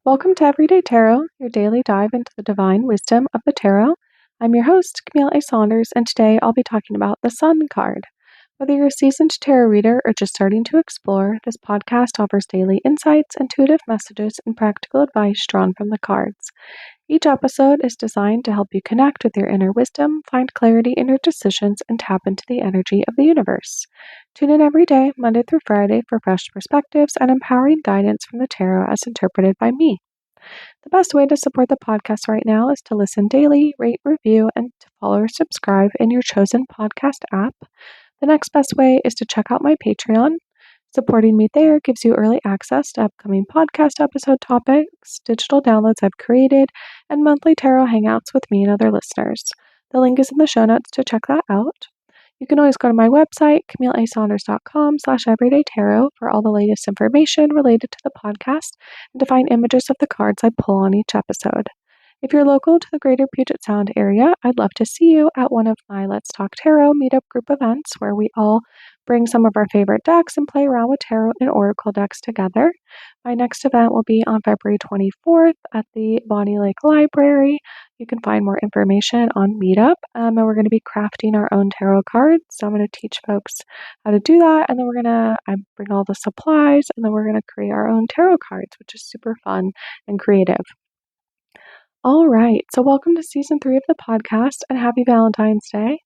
Welcome to Everyday Tarot, your daily dive into the divine wisdom of the tarot. I'm your host, Camille A. Saunders, and today I'll be talking about the Sun card. Whether you're a seasoned tarot reader or just starting to explore, this podcast offers daily insights, intuitive messages, and practical advice drawn from the cards. Each episode is designed to help you connect with your inner wisdom, find clarity in your decisions, and tap into the energy of the universe. Tune in every day, Monday through Friday, for fresh perspectives and empowering guidance from the tarot as interpreted by me. The best way to support the podcast right now is to listen daily, rate, review, and to follow or subscribe in your chosen podcast app. The next best way is to check out my Patreon. Supporting me there gives you early access to upcoming podcast episode topics, digital downloads I've created, and monthly tarot hangouts with me and other listeners. The link is in the show notes to check that out. You can always go to my website, CamilleASaunders.com/everydaytarot for all the latest information related to the podcast and to find images of the cards I pull on each episode. If you're local to the greater Puget Sound area, I'd love to see you at one of my Let's Talk Tarot meetup group events where we all bring some of our favorite decks and play around with tarot and oracle decks together. My next event will be on February 24th at the Bonnie Lake Library. You can find more information on Meetup, and we're going to be crafting our own tarot cards. So I'm going to teach folks how to do that, and then I bring all the supplies, and then we're going to create our own tarot cards, which is super fun and creative. All right, so welcome to season 3 of the podcast, and happy Valentine's Day.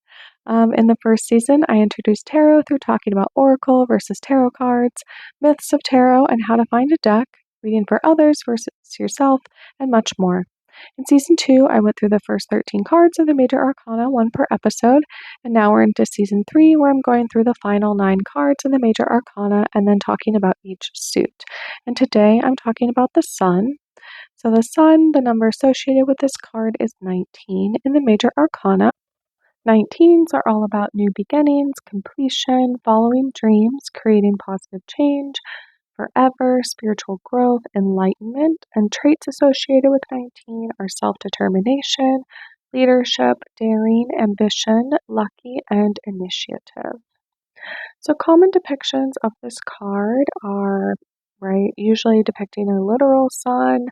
In the first season, I introduced tarot through talking about oracle versus tarot cards, myths of tarot, and how to find a deck, reading for others versus yourself, and much more. In season 2, I went through the first 13 cards of the Major Arcana, one per episode, and now we're into season 3, where I'm going through the final 9 cards of the Major Arcana and then talking about each suit. And today I'm talking about the Sun. So the Sun, the number associated with this card is 19 in the Major Arcana. 19s are all about new beginnings, completion, following dreams, creating positive change, forever, spiritual growth, enlightenment, and traits associated with 19 are self-determination, leadership, daring, ambition, lucky, and initiative. So common depictions of this card are, usually depicting a literal sun.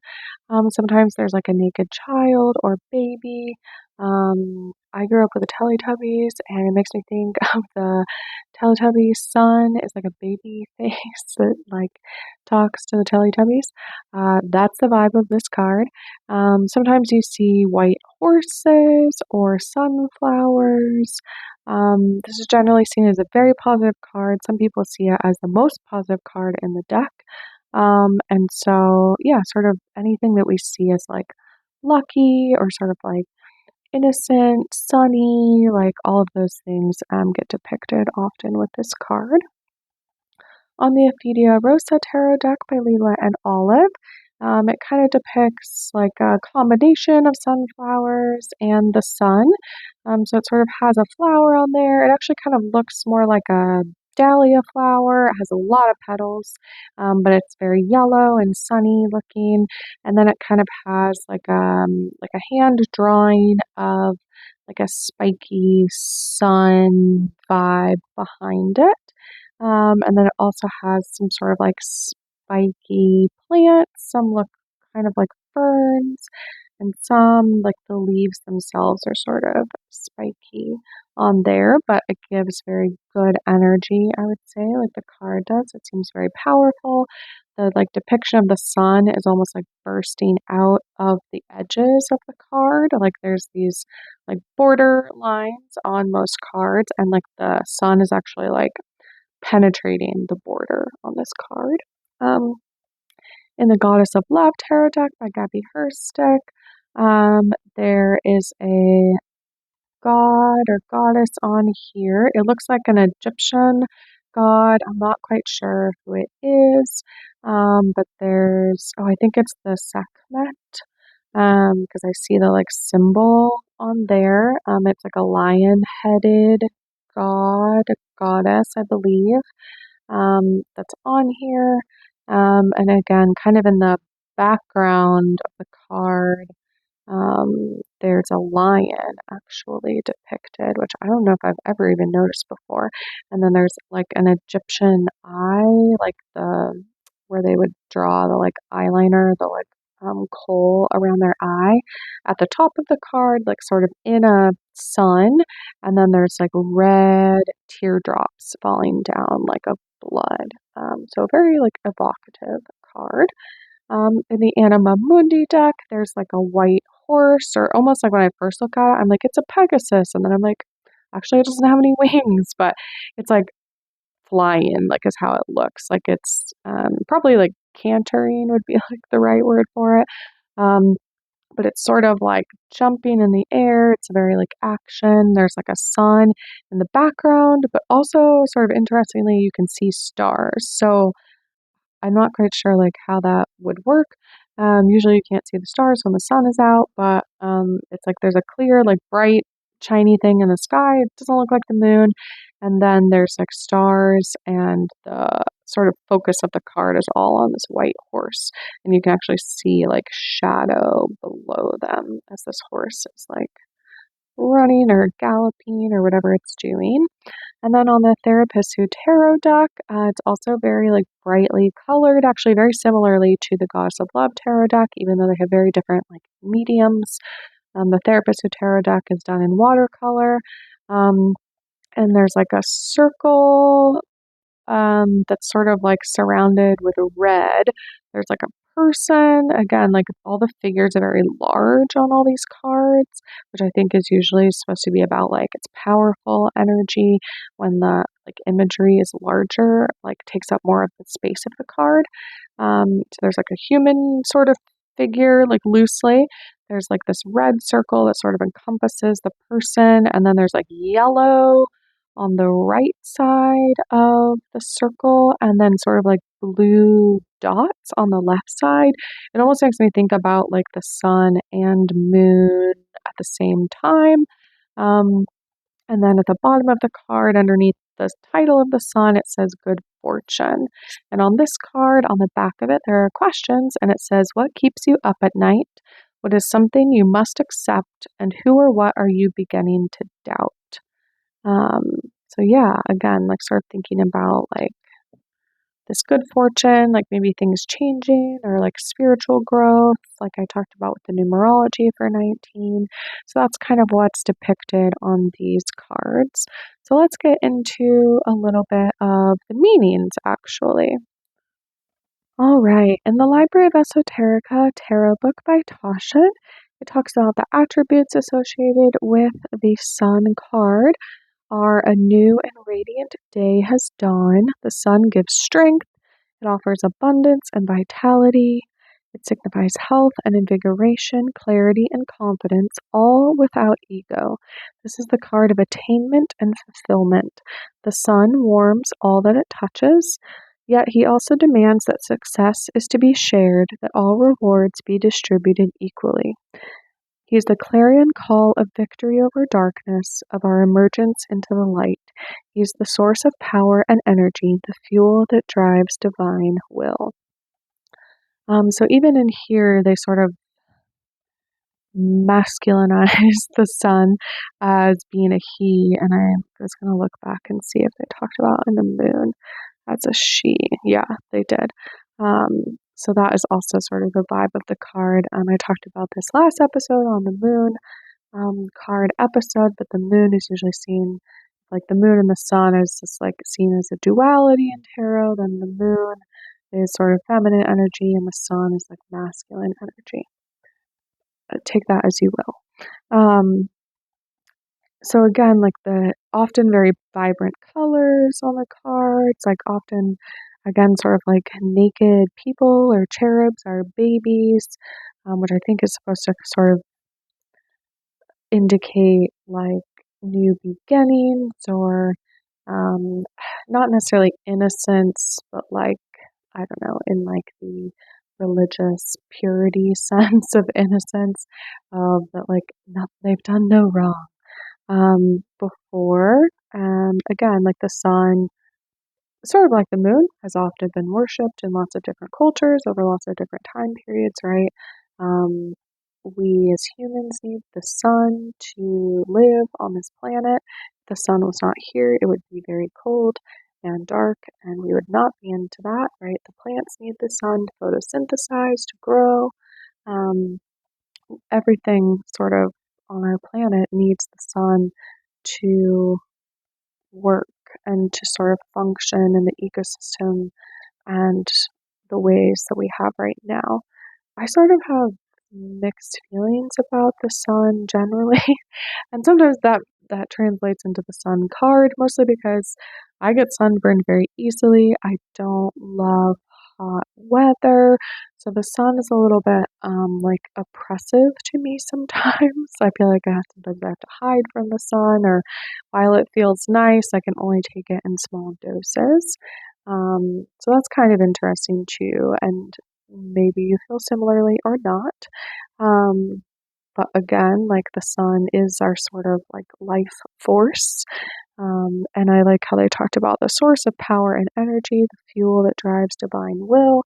Sometimes there's like a naked child or baby. I grew up with the Teletubbies, and it makes me think of the Teletubbies' son is like a baby face that like talks to the Teletubbies. That's the vibe of this card. Sometimes you see white horses or sunflowers. This is generally seen as a very positive card. Some people see it as the most positive card in the deck. And so, yeah, sort of anything that we see as like lucky or sort of like innocent, sunny, like all of those things get depicted often with this card. On the Ophidia Rosa Tarot deck by Leela and Olive, it kind of depicts like a combination of sunflowers and the sun. So it sort of has a flower on there. It actually kind of looks more like a dahlia flower. It has a lot of petals, but it's very yellow and sunny looking. And then it kind of has like a hand drawing of like a spiky sun vibe behind it. And then it also has some sort of like spiky plants. Some look kind of like ferns, and some, like the leaves themselves, are sort of spiky on there, but it gives very good energy, I would say, like the card does. It seems very powerful. The like depiction of the sun is almost like bursting out of the edges of the card. Like there's these like border lines on most cards, and like the sun is actually like penetrating the border on this card. In the Goddess of Love Tarot deck by Gabby Herstick, there is a god or goddess on here. It looks like an Egyptian god. I'm not quite sure who it is, but I think it's the Sekhmet, because I see the like symbol on there. It's like a lion-headed goddess, I believe, that's on here. And again, kind of in the background of the card, there's a lion actually depicted, which I don't know if I've ever even noticed before. And then there's like an Egyptian eye, like where they would draw the like eyeliner, the like kohl around their eye. At the top of the card, like sort of in a sun, and then there's like red teardrops falling down like a blood. So very like evocative card. In the Anima Mundi deck, there's like a white horse, or almost like when I first look at it, I'm like, it's a Pegasus. And then I'm like, actually, it doesn't have any wings, but it's like flying, like is how it looks. Like it's probably like cantering would be like the right word for it. Um, but it's sort of like jumping in the air. It's very like action. There's like a sun in the background, but also sort of interestingly, you can see stars. So I'm not quite sure like how that would work. Usually you can't see the stars when the sun is out, but it's like there's a clear, like bright, shiny thing in the sky. It doesn't look like the moon. And then there's like stars, and the sort of focus of the card is all on this white horse. And you can actually see like shadow below them as this horse is like running or galloping or whatever it's doing. And then on the Therapist Who Tarot deck, it's also very like brightly colored, actually very similarly to the Goddess of Love tarot deck, even though they have very different like mediums. The Therapist Who Tarot deck is done in watercolor, um, and there's like a circle that's sort of like surrounded with red. There's like a person. Again, like all the figures are very large on all these cards, which I think is usually supposed to be about like it's powerful energy when the like imagery is larger, like takes up more of the space of the card. So there's like a human sort of figure, like loosely. There's like this red circle that sort of encompasses the person, and then there's like yellow on the right side of the circle, and then sort of like blue dots on the left side. It almost makes me think about like the sun and moon at the same time. Um, and then at the bottom of the card, underneath the title of the sun, it says good fortune. And on this card, on the back of it, there are questions, and it says, what keeps you up at night? What is something you must accept? And who or what are you beginning to doubt? Um, so yeah, again, like sort of thinking about like this good fortune, like maybe things changing or like spiritual growth, like I talked about with the numerology for 19. So that's kind of what's depicted on these cards. So let's get into a little bit of the meanings actually. All right, in the Library of Esoterica Tarot book by Tasha, it talks about the attributes associated with the Sun card are a new and radiant day has dawned. The sun gives strength. It offers abundance and vitality. It signifies health and invigoration, clarity and confidence, all without ego. This is the card of attainment and fulfillment. The sun warms all that it touches, yet he also demands that success is to be shared, that all rewards be distributed equally. He is the clarion call of victory over darkness, of our emergence into the light. He is the source of power and energy, the fuel that drives divine will. So even in here, they sort of masculinize the sun as being a he, and I was going to look back and see if they talked about in the moon as a she. Yeah, they did. So that is also sort of the vibe of the card. I talked about this last episode on the moon card episode, but the moon is usually seen like the moon and the sun is just like seen as a duality in tarot. Then the moon is sort of feminine energy, and the sun is like masculine energy. Take that as you will. So again, like the often very vibrant colors on the cards, like often, again, sort of like naked people or cherubs or babies, which I think is supposed to sort of indicate like new beginnings or not necessarily innocence, but like, I don't know, in like the religious purity sense of innocence, of that like they've done no wrong before. Again, like the sun, sort of like the moon, has often been worshipped in lots of different cultures over lots of different time periods, right? Um, we as humans need the sun to live on this planet. If the sun was not here, it would be very cold and dark, and we would not be into that, right? The plants need the sun to photosynthesize, to grow. Um, Everything sort of on our planet needs the sun to work and to sort of function in the ecosystem and the ways that we have right now. I sort of have mixed feelings about the sun generally. And sometimes that translates into the sun card, mostly because I get sunburned very easily. I don't love hot weather, so the sun is a little bit like oppressive to me sometimes. I feel like sometimes I have to hide from the sun, or while it feels nice, I can only take it in small doses. So that's kind of interesting too, and maybe you feel similarly or not. Um, but again, like the sun is our sort of like life force. And I like how they talked about the source of power and energy, the fuel that drives divine will.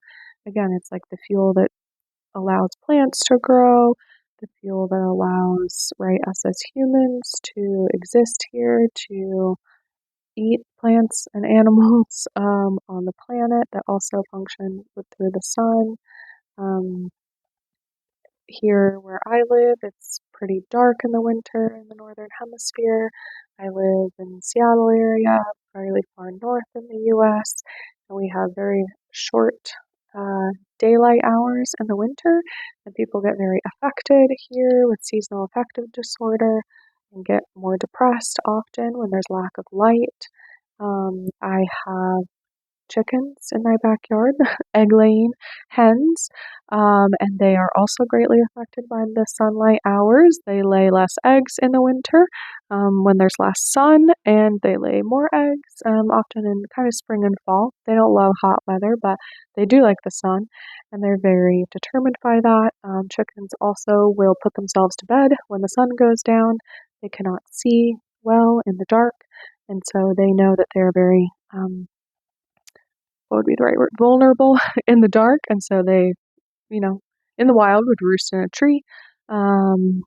Again, it's like the fuel that allows plants to grow, the fuel that allows, right, us as humans to exist here, to eat plants and animals on the planet that also function through the sun. Um, Here where I live, it's pretty dark in the winter in the northern hemisphere. I live in the Seattle area, fairly far north in the US, and we have very short uh, daylight hours in the winter, and people get very affected here with seasonal affective disorder and get more depressed often when there's lack of light. I have chickens in my backyard, egg laying hens, and they are also greatly affected by the sunlight hours. They lay less eggs in the winter when there's less sun, and they lay more eggs often in kind of spring and fall. They don't love hot weather, but they do like the sun, and they're very determined by that. Chickens also will put themselves to bed when the sun goes down. They cannot see well in the dark, and so they know that they're very what would be the right word, vulnerable in the dark. And so they, you know, in the wild would roost in a tree.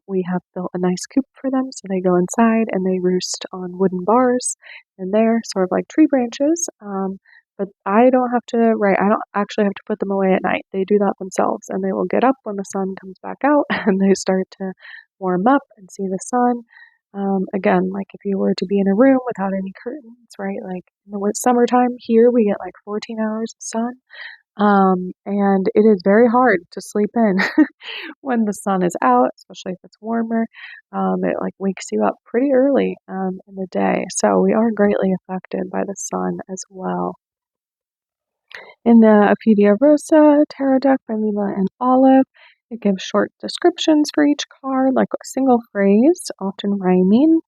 We have built a nice coop for them, so they go inside and they roost on wooden bars and they're sort of like tree branches. But I don't have to, right, I don't actually have to put them away at night. They do that themselves and they will get up when the sun comes back out and they start to warm up and see the sun. Again, like if you were to be in a room without any curtains, right? Like in the summertime here, we get like 14 hours of sun. And it is very hard to sleep in when the sun is out, especially if it's warmer. It like wakes you up pretty early in the day. So we are greatly affected by the sun as well. In the Apedia Rosa tarot deck by Lila and Olive, it gives short descriptions for each card, like a single phrase, often rhyming.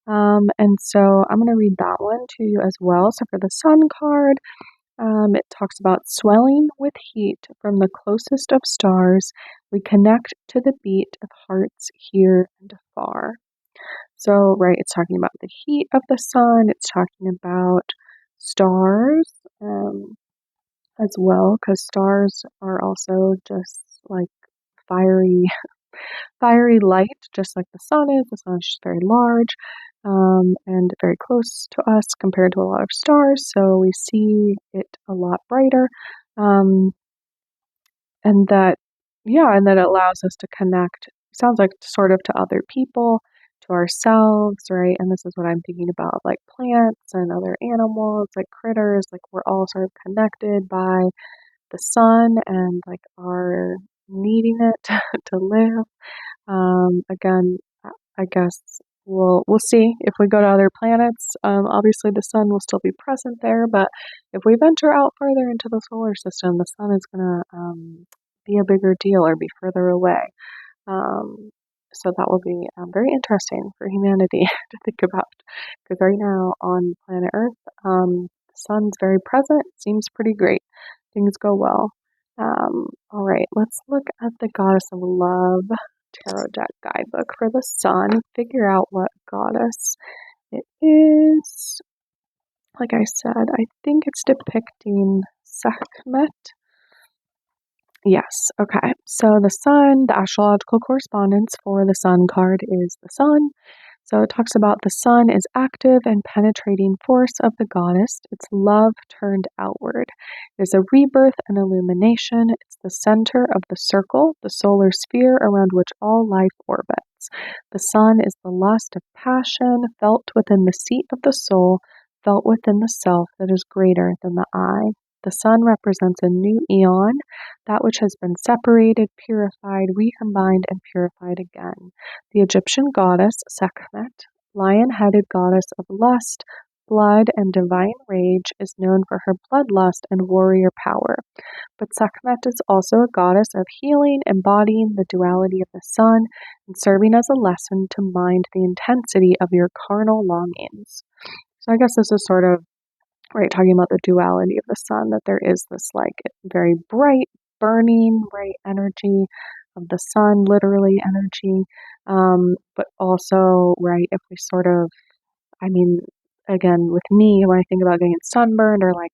And so I'm going to read that one to you as well. So for the Sun card, it talks about swelling with heat from the closest of stars. We connect to the beat of hearts here and afar. So, right, it's talking about the heat of the sun. It's talking about stars as well, because stars are also just like fiery fiery light, just like the sun is. The sun is just very large and very close to us compared to a lot of stars, so we see it a lot brighter. Um, and that, yeah, and that allows us to connect, sounds like sort of to other people, to ourselves, right? And this is what I'm thinking about, like plants and other animals, like critters, like we're all sort of connected by the sun and like our needing it to live. Again, I guess we'll see if we go to other planets. Obviously, the sun will still be present there, but if we venture out further into the solar system, the sun is going to be a bigger deal or be further away. So that will be very interesting for humanity to think about. Because right now on planet Earth, the sun's very present. Seems pretty great. Things go well. All right, let's look at the Goddess of Love tarot deck guidebook for the sun and figure out what goddess it is. Like I said, I think it's depicting Sekhmet. Yes, okay. So the sun, the astrological correspondence for the sun card is the sun. So it talks about the sun is active and penetrating force of the goddess. It's love turned outward. It is a rebirth and illumination. It's the center of the circle, the solar sphere around which all life orbits. The sun is the lust of passion, felt within the seat of the soul, felt within the self that is greater than the I. The sun represents a new eon, that which has been separated, purified, recombined, and purified again. The Egyptian goddess Sekhmet, lion-headed goddess of lust, blood, and divine rage, is known for her bloodlust and warrior power. But Sekhmet is also a goddess of healing, embodying the duality of the sun and serving as a lesson to mind the intensity of your carnal longings. So I guess this is sort of right, talking about the duality of the sun, that there is this like very bright, burning, right energy of the sun, literally energy, but also, right, if we sort of, I mean, again, with me, when I think about getting sunburned or like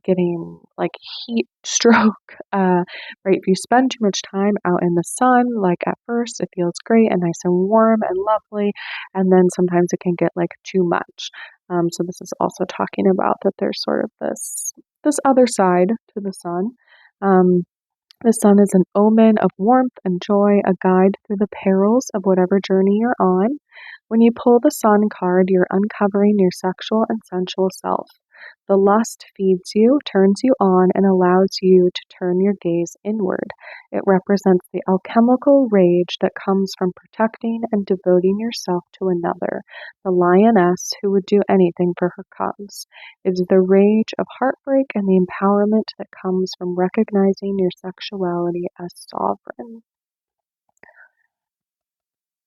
getting like heat stroke, right, if you spend too much time out in the sun, like at first it feels great and nice and warm and lovely, and then sometimes it can get like too much. So this is also talking about that there's sort of this other side to the sun. The sun is an omen of warmth and joy, a guide through the perils of whatever journey you're on. When you pull the sun card, you're uncovering your sexual and sensual self. The lust feeds you, turns you on, and allows you to turn your gaze inward. It represents the alchemical rage that comes from protecting and devoting yourself to another, the lioness who would do anything for her cubs. It is the rage of heartbreak and the empowerment that comes from recognizing your sexuality as sovereign.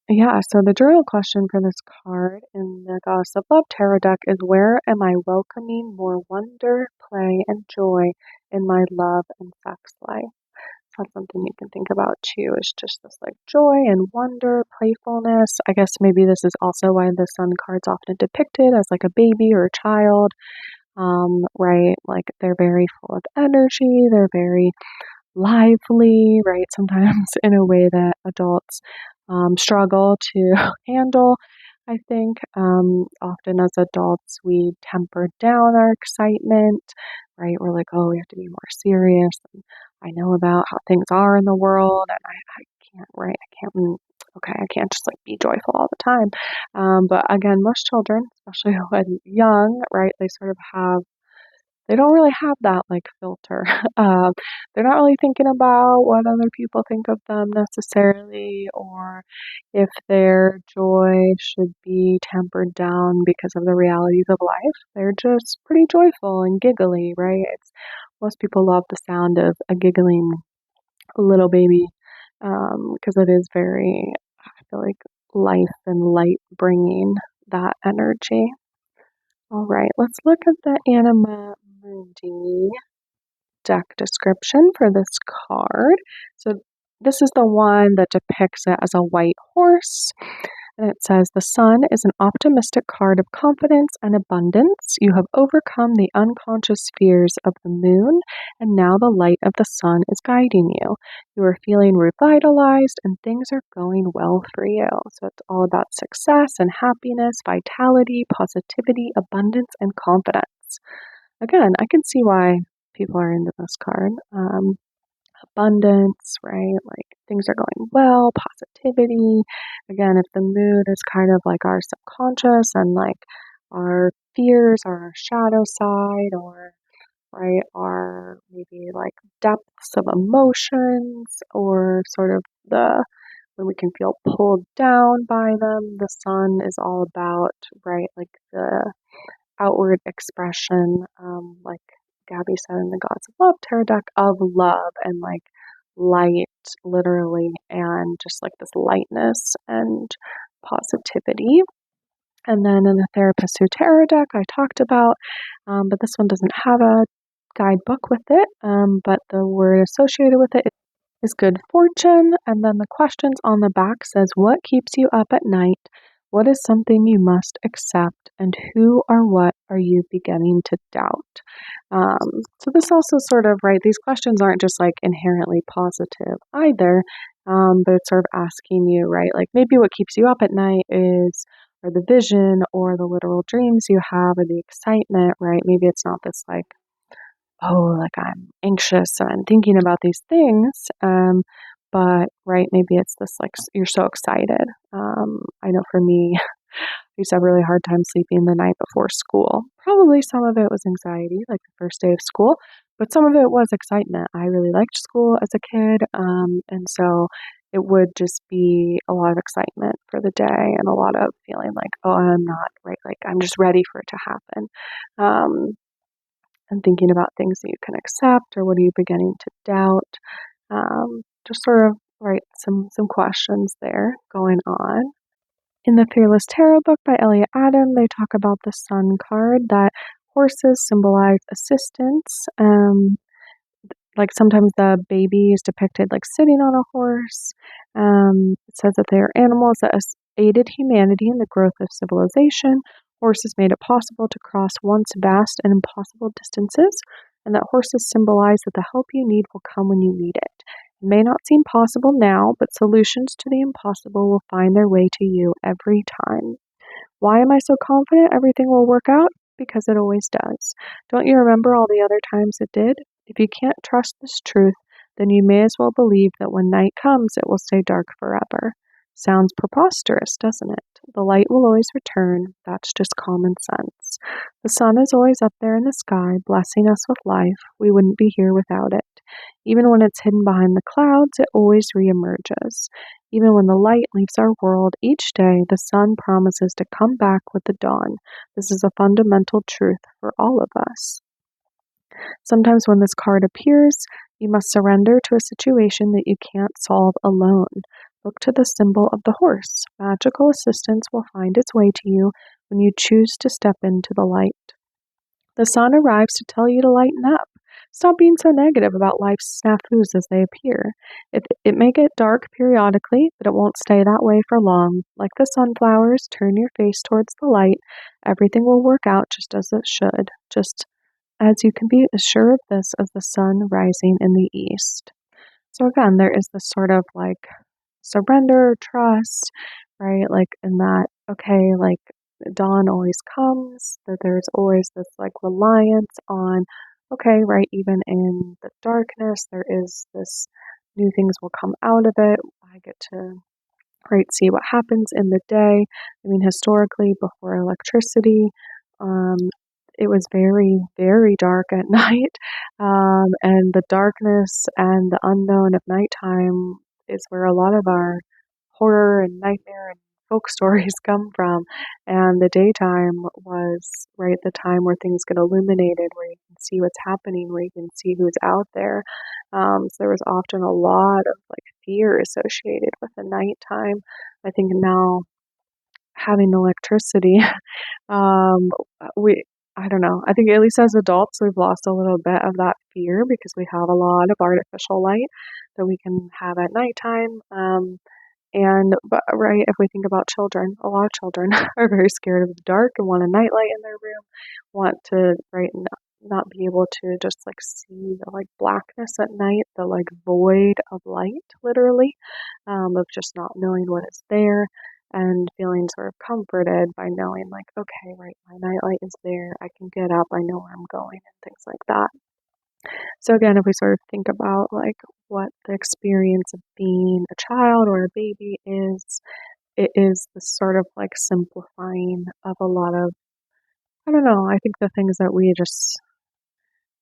Yeah, so the journal question for this card in the Goddess of Love Tarot deck is, where am I welcoming more wonder, play, and joy in my love and sex life? So that's something you can think about too, is just this like joy and wonder, playfulness. I guess maybe this is also why the sun card's often depicted as like a baby or a child, right? Like they're very full of energy, they're very lively, right? Sometimes in a way that adults struggle to handle. I think often as adults we temper down our excitement, right? We're like, oh, we have to be more serious. And I know about how things are in the world, and I can't, right? I can't. Okay, I can't just like be joyful all the time. But again, most children, especially when young, right, they don't really have that like filter. Um, they're not really thinking about what other people think of them necessarily, or if their joy should be tempered down because of the realities of life. They're just pretty joyful and giggly, right? Most people love the sound of a giggling little baby, because it is very, I feel like, life and light bringing, that energy. All right, let's look at the Anima Mundi deck description for this card. So this is the one that depicts it as a white horse. And it says, the sun is an optimistic card of confidence and abundance. You have overcome the unconscious fears of the moon, and now the light of the sun is guiding you. You are feeling revitalized, and things are going well for you. So it's all about success and happiness, vitality, positivity, abundance, and confidence. Again, I can see why people are into this card. Abundance, right? Like things are going well, positivity. Again, if the moon is kind of like our subconscious and like our fears or our shadow side, or right, our maybe like depths of emotions, or sort of the when we can feel pulled down by them, the sun is all about, right, like the outward expression, like Gabby said in the Gods of Love Tarot deck, of love and like light, literally, and just like this lightness and positivity. And then in the Therapist Who Tarot deck, I talked about, but this one doesn't have a guidebook with it, but the word associated with it is good fortune. And then the questions on the back says, what keeps you up at night? What is something you must accept? And who or what are you beginning to doubt? So this also sort of, right, these questions aren't just like inherently positive either. but it's sort of asking you, right? Like maybe what keeps you up at night is, or the vision or the literal dreams you have or the excitement, right? Maybe it's not this like, oh, like I'm anxious and I'm thinking about these things. But right, maybe it's this like you're so excited. I know for me, I used to have a really hard time sleeping the night before school. Probably some of it was anxiety, like the first day of school, but some of it was excitement. I really liked school as a kid, and so it would just be a lot of excitement for the day and a lot of feeling like, oh, I'm not right, like I'm just ready for it to happen. Um, and thinking about things that you can accept or what are you beginning to doubt. Just sort of right some questions there going on. In the Fearless Tarot book by Elliot Adam, they talk about the Sun card, that horses symbolize assistance. Like sometimes the baby is depicted like sitting on a horse. It says that they are animals that aided humanity in the growth of civilization. Horses made it possible to cross once vast and impossible distances, and that horses symbolize that the help you need will come when you need it. It may not seem possible now, but solutions to the impossible will find their way to you every time. Why am I so confident everything will work out? Because it always does. Don't you remember all the other times it did? If you can't trust this truth, then you may as well believe that when night comes, it will stay dark forever. Sounds preposterous, doesn't it? The light will always return. That's just common sense. The sun is always up there in the sky, blessing us with life. We wouldn't be here without it. Even when it's hidden behind the clouds, it always reemerges. Even when the light leaves our world each day, the sun promises to come back with the dawn. This is a fundamental truth for all of us. Sometimes when this card appears, you must surrender to a situation that you can't solve alone. Look to the symbol of the horse. Magical assistance will find its way to you when you choose to step into the light. The sun arrives to tell you to lighten up. Stop being so negative about life's snafus as they appear. It may get dark periodically, but it won't stay that way for long. Like the sunflowers, turn your face towards the light. Everything will work out just as it should, just as you can be as sure of this as the sun rising in the east. So again, there is this sort of like surrender, trust, right? Like in that, okay, like dawn always comes, that there's always this like reliance on, okay, right, even in the darkness, there is this new things will come out of it. I get to, right, see what happens in the day. I mean, historically, before electricity, um, it was very, very dark at night. And the darkness and the unknown of nighttime is where a lot of our horror and nightmare and folk stories come from. And the daytime was, right, the time where things get illuminated, where you can see what's happening, where you can see who's out there. So there was often a lot of like fear associated with the nighttime. I think now having electricity, um, we, I don't know. I think at least as adults, we've lost a little bit of that fear because we have a lot of artificial light that we can have at nighttime. But right, if we think about children, a lot of children are very scared of the dark and want a nightlight in their room, want to, right, not be able to just like see the like blackness at night, the like void of light, literally, of just not knowing what is there and feeling sort of comforted by knowing like, okay, right, my nightlight is there, I can get up, I know where I'm going, and things like that. So again, if we sort of think about like what the experience of being a child or a baby is, it is the sort of like simplifying of a lot of, I don't know, I think the things that we just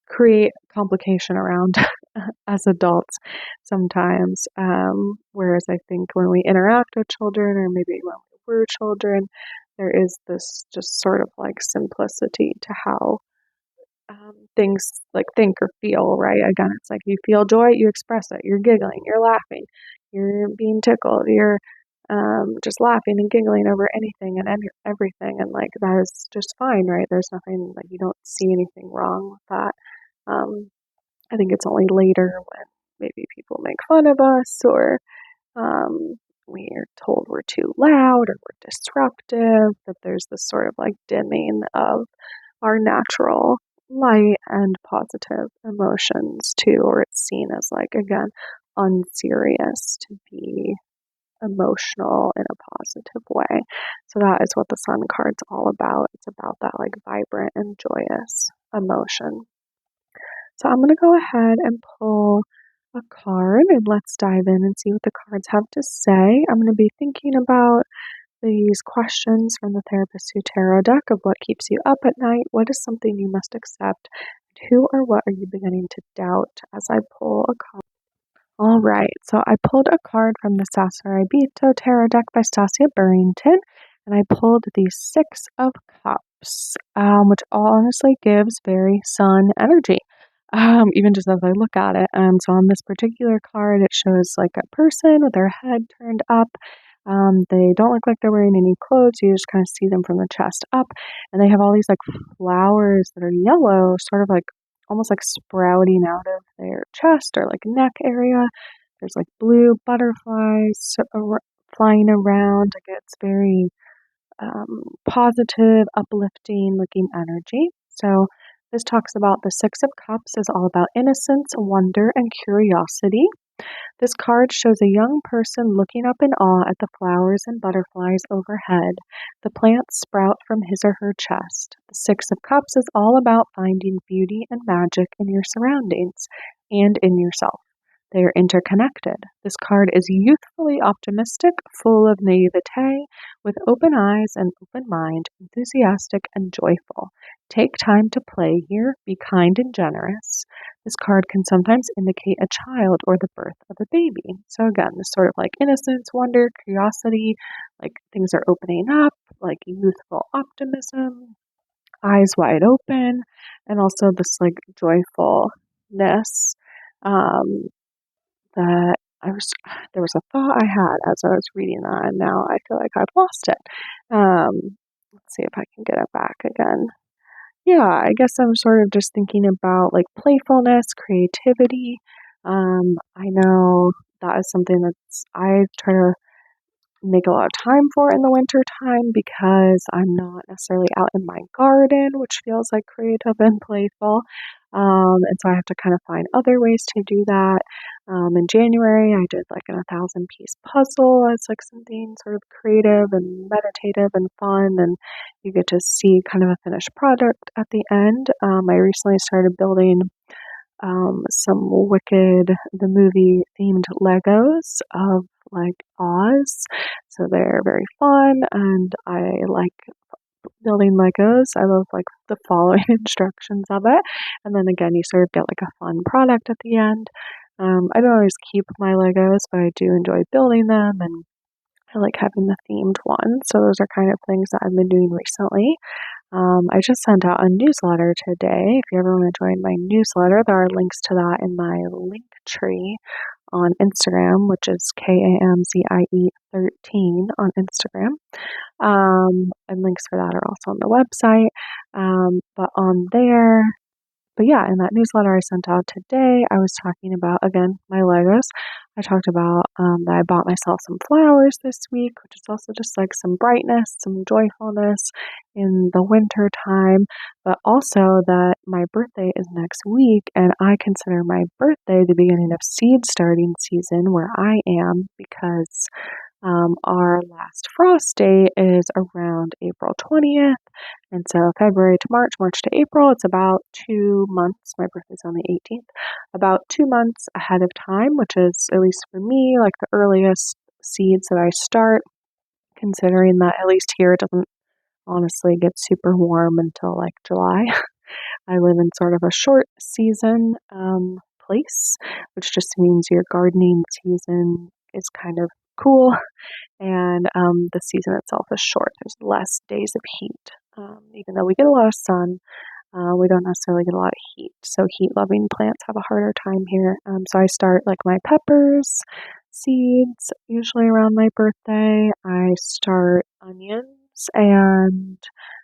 create complication around as adults sometimes. Whereas I think when we interact with children or maybe when we were children, there is this just sort of like simplicity to how things like think or feel, right? Again, it's like you feel joy, you express it. You're giggling, you're laughing, you're being tickled, you're just laughing and giggling over anything and everything. And like that is just fine, right? There's nothing, like you don't see anything wrong with that. Um, I think it's only later when maybe people make fun of us or um, we're told we're too loud or we're disruptive, that there's this sort of like dimming of our natural light and positive emotions too, or it's seen as like, again, unserious, to be emotional in a positive way. So that is what the Sun card's all about. It's about that like vibrant and joyous emotion. So I'm going to go ahead and pull a card and let's dive in and see what the cards have to say. I'm going to be thinking about these questions from the Therapist Who Tarot deck of what keeps you up at night, what is something you must accept, and who or what are you beginning to doubt as I pull a card. All right, so I pulled a card from the Sassarabito Tarot deck by Stasia Burrington, and I pulled the Six of Cups, which honestly gives very sun energy, even just as I look at it. So on this particular card, it shows like a person with their head turned up. They don't look like they're wearing any clothes. You just kind of see them from the chest up, and they have all these like flowers that are yellow, sort of like almost like sprouting out of their chest or like neck area. There's like blue butterflies flying around. Like it's very positive, uplifting looking energy. So this talks about the Six of Cups is all about innocence, wonder, and curiosity. This card shows a young person looking up in awe at the flowers and butterflies overhead. The plants sprout from his or her chest. The Six of Cups is all about finding beauty and magic in your surroundings and in yourself. They are interconnected. This card is youthfully optimistic, full of naivete, with open eyes and open mind, enthusiastic and joyful. Take time to play here, be kind and generous. This card can sometimes indicate a child or the birth of a baby. So again, this sort of like innocence, wonder, curiosity, like things are opening up, like youthful optimism, eyes wide open, and also this like joyfulness. That there was a thought I had as I was reading that, and now I feel like I've lost it. Let's see if I can get it back again. Yeah, I guess I'm sort of just thinking about like playfulness, creativity. I know that is something that's I try to make a lot of time for in the winter time because I'm not necessarily out in my garden, which feels like creative and playful. And so I have to kind of find other ways to do that. In January, I did like a 1,000-piece puzzle as like something sort of creative and meditative and fun, and you get to see kind of a finished product at the end. I recently started building some Wicked, the movie themed Legos of like Oz. So they're very fun and I like building Legos. I love like the following instructions of it. And then again, you sort of get like a fun product at the end. I don't always keep my Legos, but I do enjoy building them and I like having the themed ones. So those are kind of things that I've been doing recently. I just sent out a newsletter today. If you ever want to join my newsletter, there are links to that in my link tree on Instagram, which is KAMZIE13 on Instagram. And links for that are also on the website. But yeah, in that newsletter I sent out today, I was talking about, again, my Legos. I talked about that I bought myself some flowers this week, which is also just like some brightness, some joyfulness in the winter time, but also that my birthday is next week, and I consider my birthday the beginning of seed starting season where I am because our last frost date is around April 20th. And so February to March, March to April, it's about 2 months. My birthday's on the 18th, about 2 months ahead of time, which is, at least for me, like the earliest seeds that I start, considering that at least here it doesn't honestly get super warm until like July. I live in sort of a short season place, which just means your gardening season is kind of cool and the season itself is short. There's less days of heat. Even though we get a lot of sun, we don't necessarily get a lot of heat. So heat-loving plants have a harder time here. So I start like my peppers, seeds, usually around my birthday. I start onions and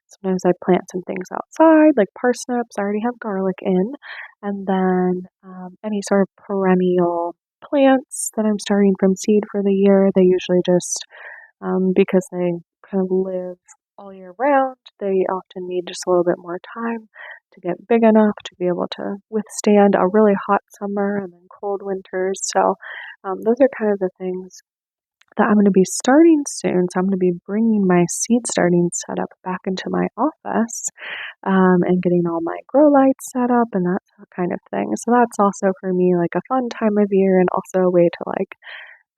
sometimes I plant some things outside, like parsnips. I already have garlic in. And then any sort of perennial plants that I'm starting from seed for the year, they usually just, because they kind of live all year round, they often need just a little bit more time to get big enough to be able to withstand a really hot summer and then cold winters. So those are kind of the things that I'm going to be starting soon. So I'm going to be bringing my seed starting setup back into my office and getting all my grow lights set up and that kind of thing. So that's also for me like a fun time of year and also a way to like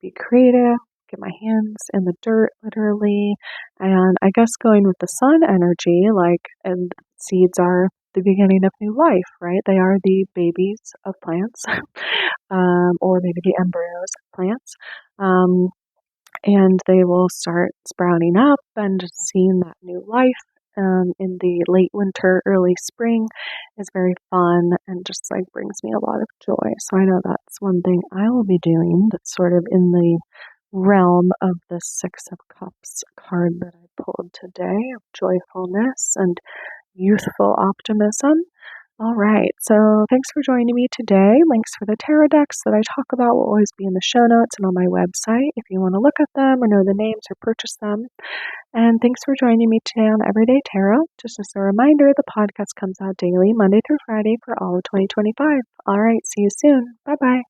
be creative, get my hands in the dirt literally. And I guess going with the sun energy, like, and seeds are the beginning of new life, right? They are the babies of plants, or maybe the embryos of plants. Um, and they will start sprouting up and seeing that new life in the late winter, early spring is very fun and just like brings me a lot of joy. So I know that's one thing I will be doing that's sort of in the realm of the Six of Cups card that I pulled today of joyfulness and youthful optimism. All right, so thanks for joining me today. Links for the tarot decks that I talk about will always be in the show notes and on my website if you want to look at them or know the names or purchase them. And thanks for joining me today on Everyday Tarot. Just as a reminder, the podcast comes out daily, Monday through Friday for all of 2025. All right, see you soon. Bye bye.